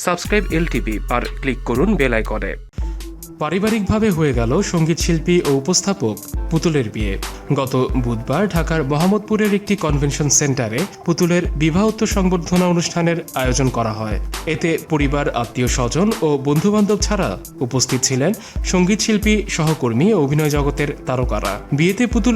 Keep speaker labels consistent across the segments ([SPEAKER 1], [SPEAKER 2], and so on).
[SPEAKER 1] Subscribe LTV আর click করুন bell আইকনে। পারিবারিকভাবে হয়ে গেল সঙ্গীত শিল্পী ও উপস্থাপক পুতুলের বিয়ে। গত বুধবার ঢাকার মোহাম্মদপুরের একটি কনভেনশন সেন্টারে পুতুলের বিবাহোত্তর সংবর্ধনা অনুষ্ঠানের আয়োজন করা হয়। এতে পরিবার, আত্মীয় স্বজন ও বন্ধুবান্ধব ছাড়া উপস্থিত ছিলেন সঙ্গীত শিল্পী, সহকর্মী ও অভিনয় জগতের তারকারা। বিয়েতে পুতুল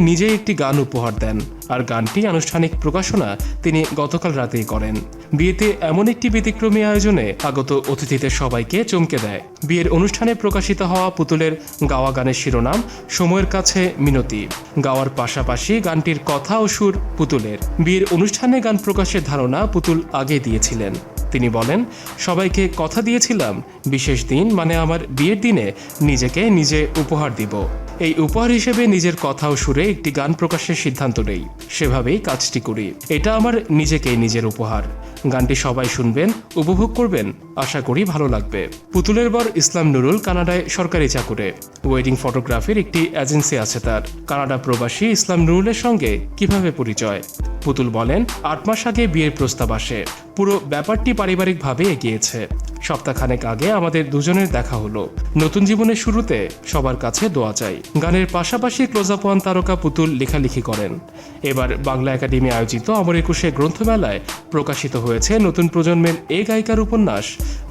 [SPEAKER 1] নিজেই একটি গান উপহার দেন, আর গানটি আনুষ্ঠানিক প্রকাশনা তিনি গতকাল রাতেই করেন। বিয়েতে এমন একটি ব্যতিক্রমী আয়োজনে আগত অতিথিদের সবাইকে চমকে দেয়। বিয়ের অনুষ্ঠানে প্রকাশিত হওয়া পুতুলের গাওয়া গানের শিরোনাম সময়ের কাছে মিনতি। গাওয়ার পাশাপাশি গানটির কথা ও সুর পুতুলের। বিয়ের অনুষ্ঠানে গান প্রকাশের ধারণা পুতুল আগে দিয়েছিলেন। তিনি বলেন, সবাইকে কথা দিয়েছিলাম বিশেষ দিন মানে আমার বিয়ের দিনে নিজে উপহার দিব। এই উপহার হিসেবে নিজের কথা ও সুরে একটি গান প্রকাশের সিদ্ধান্ত নেই, সেভাবেই কাজটি করি। এটা আমার নিজের উপহার। গানটি সবাই শুনবেন, উপভোগ করবেন, আশা করি ভালো লাগবে। পুতুলের বর ইসলাম নুরুল কানাডায় সরকারি চাকুরে। ওয়েডিং ফটোগ্রাফির একটি এজেন্সি আছে তার। কানাডা প্রবাসী ইসলাম নুরুলের সঙ্গে কিভাবে পরিচয়? পুতুল বলেন, 8 মাস আগে বিয়ের প্রস্তাব আসে। পুরো ব্যাপারটি পারিবারিকভাবে এগিয়েছে। সপ্তাহখানেক আগে আমাদের দুজনের দেখা হলো। নতুন জীবনের শুরুতে সবার কাছে দোয়া চাই। গানের পাশাপাশি ক্লোজ আপ ওয়ান তারকা পুতুল লেখালেখি করেন। এবার বাংলা একাডেমি আয়োজিত অমর একুশে গ্রন্থমেলায় প্রকাশিত হয়েছে নতুন প্রজন্মের এই গায়িকার উপন্যাস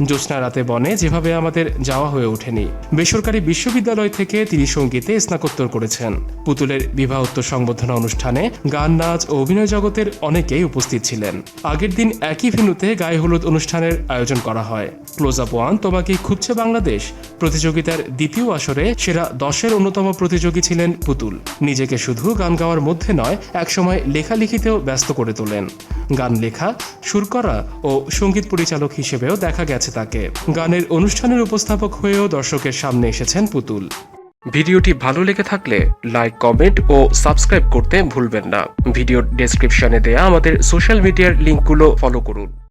[SPEAKER 1] জ্যোৎস্না রাতে বনে যেভাবে আমাদের যাওয়া হয়ে ওঠেনি। বেসরকারি বিশ্ববিদ্যালয় থেকে তিনি সঙ্গীতে স্নাতকোত্তর করেছেন। পুতুলের বিবাহোত্তর সংবর্ধনা অনুষ্ঠানে গান, নাচ ও অভিনয় জগতের অনেকেই উপস্থিত ছিলেন। আগের দিন একই ভেন্যুতে গায়ে হলুদ অনুষ্ঠানের আয়োজন করা হয়। ক্লোজ আপ ওয়ান তোমাকেই খুঁজছে বাংলাদেশ প্রতিযোগিতার দ্বিতীয় আসরে সেরা 10-এর অন্যতম প্রতিযোগী ছিলেন পুতুল। নিজেকে শুধু গান গাওয়ার মধ্যে নয়, একসময় লেখালেখিতেও ব্যস্ত করে তোলেন। গান লেখা, সুর করা ও সঙ্গীত পরিচালক হিসেবেও দেখা গেছে তাকে। গানের অনুষ্ঠানের উপস্থাপক হয়েও দর্শকের সামনে এসেছেন পুতুল। ভিডিওটি ভালো লেগে থাকলে লাইক, কমেন্ট ও সাবস্ক্রাইব করতে ভুলবেন না। ভিডিওর ডেসক্রিপশনে দেয়া আমাদের সোশ্যাল মিডিয়ার লিঙ্কগুলো ফলো করুন।